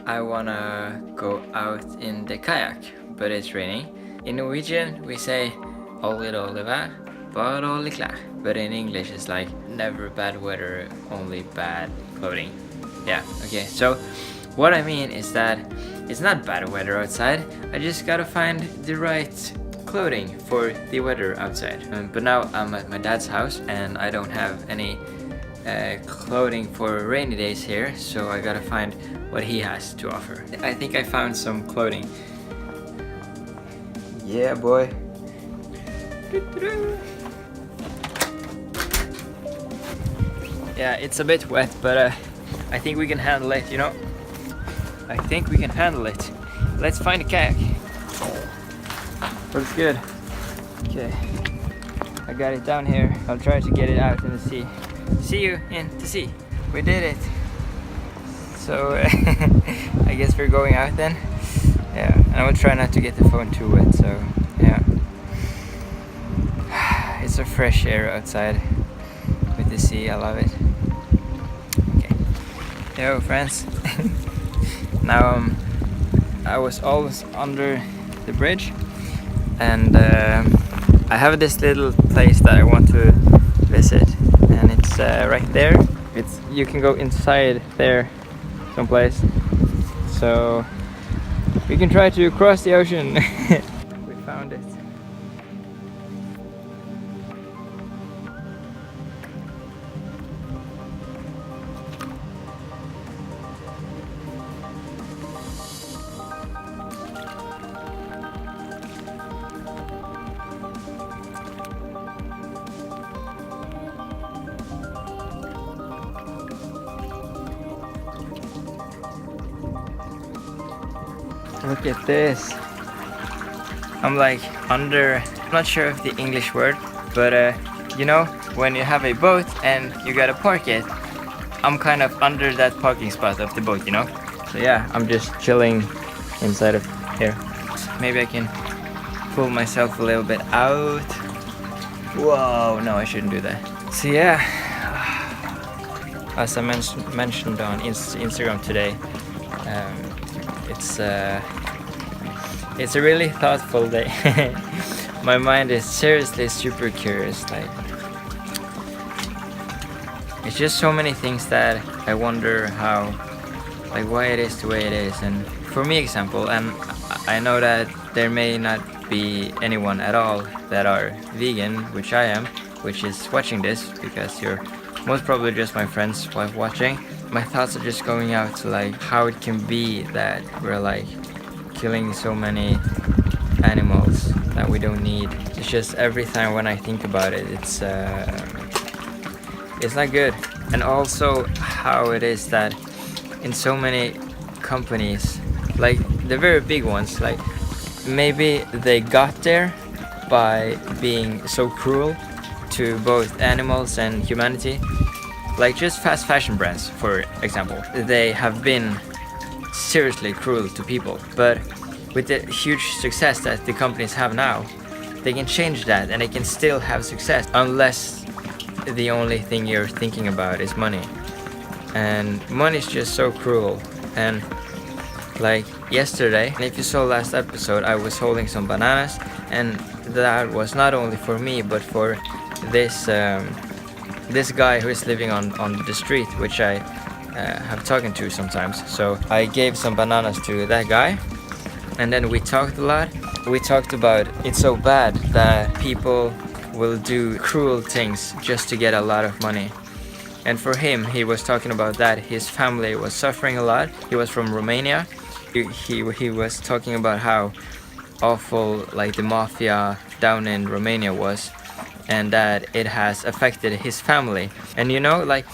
I wanna go out in the kayak, but it's raining. In Norwegian we say only dårlig vær, bare dårlig klær. But in English it's like never bad weather, only bad clothing. Yeah, okay, so what I mean is that it's not bad weather outside, I just gotta find the right clothing for the weather outside. But now I'm at my dad's house and I don't have any clothing for rainy days here, so I gotta find what he has to offer. I think I found some clothing. Yeah, boy. Yeah, it's a bit wet, but I think we can handle it, you know? I think we can handle it. Let's find a kayak. Looks good. Okay, I got it down here. I'll try to get it out in the sea. See you in the sea. We did it. So I guess we're going out then. Yeah, and I will try not to get the phone too wet. So yeah, it's a fresh air outside with the sea. I love it. Okay, yo friends. Now I was always under the bridge, and I have this little place that I want to visit, and it's right there. You can go inside there someplace, so we can try to cross the ocean. We found it. Look at this. I'm like under, I'm not sure of the English word, but you know, when you have a boat and you gotta park it, I'm kind of under that parking spot of the boat, you know? So yeah, I'm just chilling inside of here. Maybe I can pull myself a little bit out. Whoa, no, I shouldn't do that. So yeah, as I mentioned on Instagram today, it's a really thoughtful day. My mind is seriously super curious. Like, it's just so many things that I wonder how, like, why it is the way it is. And for me, example, and I know that there may not be anyone at all that are vegan, which I am, which is watching this, because you're most probably just my friends while watching. My thoughts are just going out to like how it can be that we're like killing so many animals that we don't need. It's just every time when I think about it, it's not good. And also how it is that in so many companies, like the very big ones, like maybe they got there by being so cruel to both animals and humanity. Like just fast fashion brands, for example, they have been seriously cruel to people, but with the huge success that the companies have now, they can change that and they can still have success, unless the only thing you're thinking about is money. And money is just so cruel. And like yesterday, and if you saw last episode, I was holding some bananas, and that was not only for me but for this guy who is living on the street, which I have talking to sometimes. So I gave some bananas to that guy, and then we talked a lot. We talked about it's so bad that people will do cruel things just to get a lot of money. And for him, he was talking about that his family was suffering a lot. He was from Romania. He was talking about how awful like the mafia down in Romania was, and that it has affected his family. And you know, like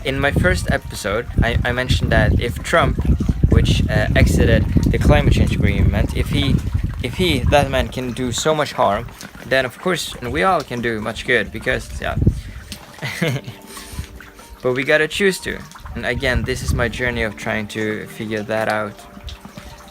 in my first episode, I mentioned that if Trump, which exited the climate change agreement, if that man can do so much harm, then of course we all can do much good, because yeah. But we gotta choose to. And again, this is my journey of trying to figure that out.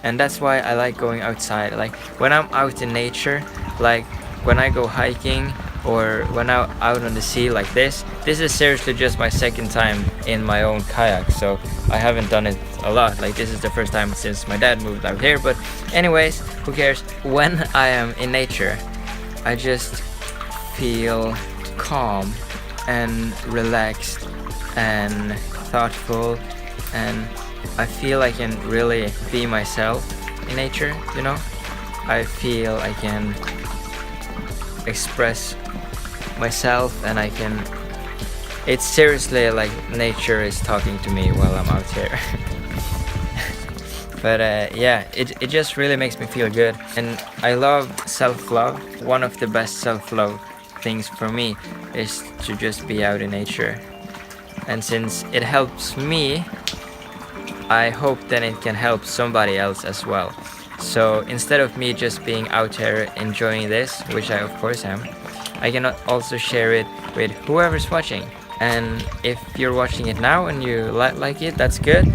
And that's why I like going outside. Like when I'm out in nature, like when I go hiking or when I'm out on the sea like this. This is seriously just my second time in my own kayak, so I haven't done it a lot. Like, this is the first time since my dad moved out here, but anyways, who cares? When I am in nature, I just feel calm and relaxed and thoughtful, and I feel I can really be myself in nature, you know? I feel I can express myself, and I can, it's seriously like nature is talking to me while I'm out here. But yeah, it just really makes me feel good, and I love self-love. One of the best self-love things for me is to just be out in nature, and since it helps me, I hope that it can help somebody else as well. So instead of me just being out here enjoying this, which I of course am, I can also share it with whoever's watching. And if you're watching it now and you like it, that's good.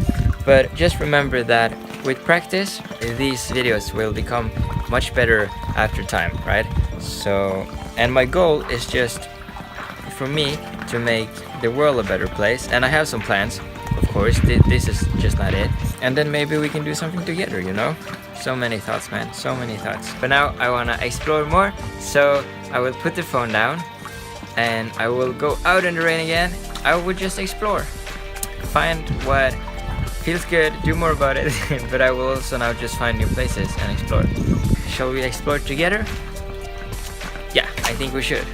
But just remember that with practice, these videos will become much better after time, right? So, and my goal is just for me to make the world a better place, and I have some plans, of course. This is just not it. And then maybe we can do something together, you know? So many thoughts, man, so many thoughts. But now I wanna explore more, so I will put the phone down and I will go out in the rain again. I will just explore, find what feels good, do more about it. But I will also now just find new places and explore. Shall we explore together? Yeah, I think we should.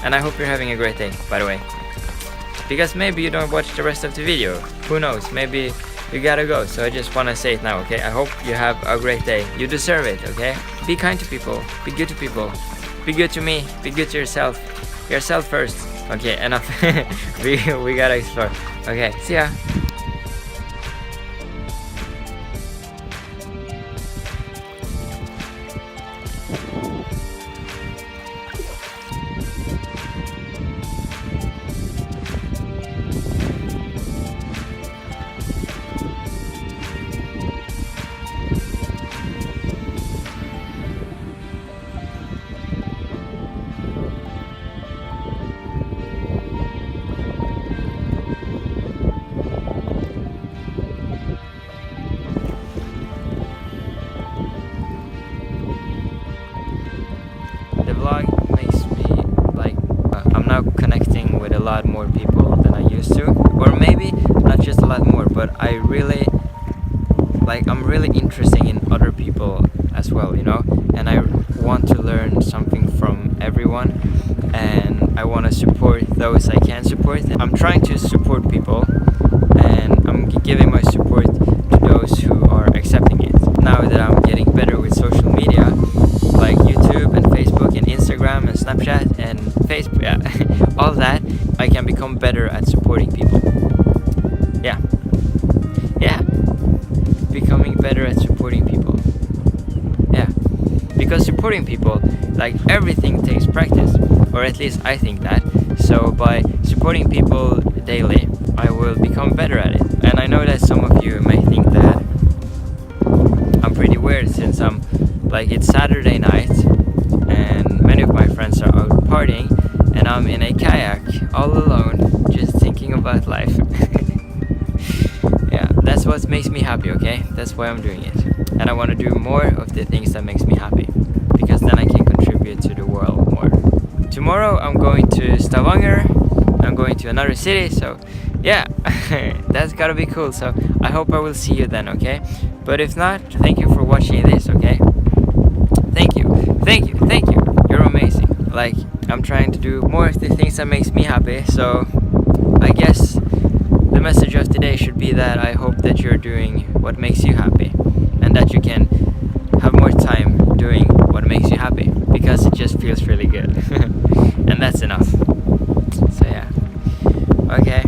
And I hope you're having a great day, by the way. Because maybe you don't watch the rest of the video. Who knows, maybe you gotta go. So I just wanna say it now, okay? I hope you have a great day. You deserve it, okay? Be kind to people, be good to people. Be good to me, be good to yourself. Yourself first. Okay, enough. we gotta explore. Okay, see ya. The vlog makes me like I'm now connecting with a lot more people than I used to, or maybe not just a lot more, but I really like, I'm really interested in other people as well, you know, and I want to learn something from everyone, and I want to support those I can support. I'm trying to support people, and I'm giving my support to those who are accepting it. Now that I'm getting better with social media, like YouTube and Facebook and Instagram and Snapchat and Facebook, yeah, all that, I can become better at supporting people. Yeah, becoming better at supporting people. Yeah, because supporting people, like, everything takes practice, or at least I think that. So by supporting people daily, I will become better at it. And I know that some of you may think that I'm pretty weird, since I'm like, it's Saturday night and many of my friends are out partying, and I'm in a kayak all alone just thinking about life. Yeah, that's what makes me happy, okay? That's why I'm doing it. And I want to do more of the things that makes me happy, because then I can contribute to the world more. Tomorrow I'm going to Stavanger. I'm going to another city, so yeah, that's gotta be cool. So I hope I will see you then, okay? But if not, thank you for watching this, okay? Thank you. You're amazing. Like, I'm trying to do more of the things that makes me happy, so I guess the message of today should be that I hope that you're doing what makes you happy, and that you can have more time doing what makes you happy, because it just feels really good. And that's enough. So yeah. Okay.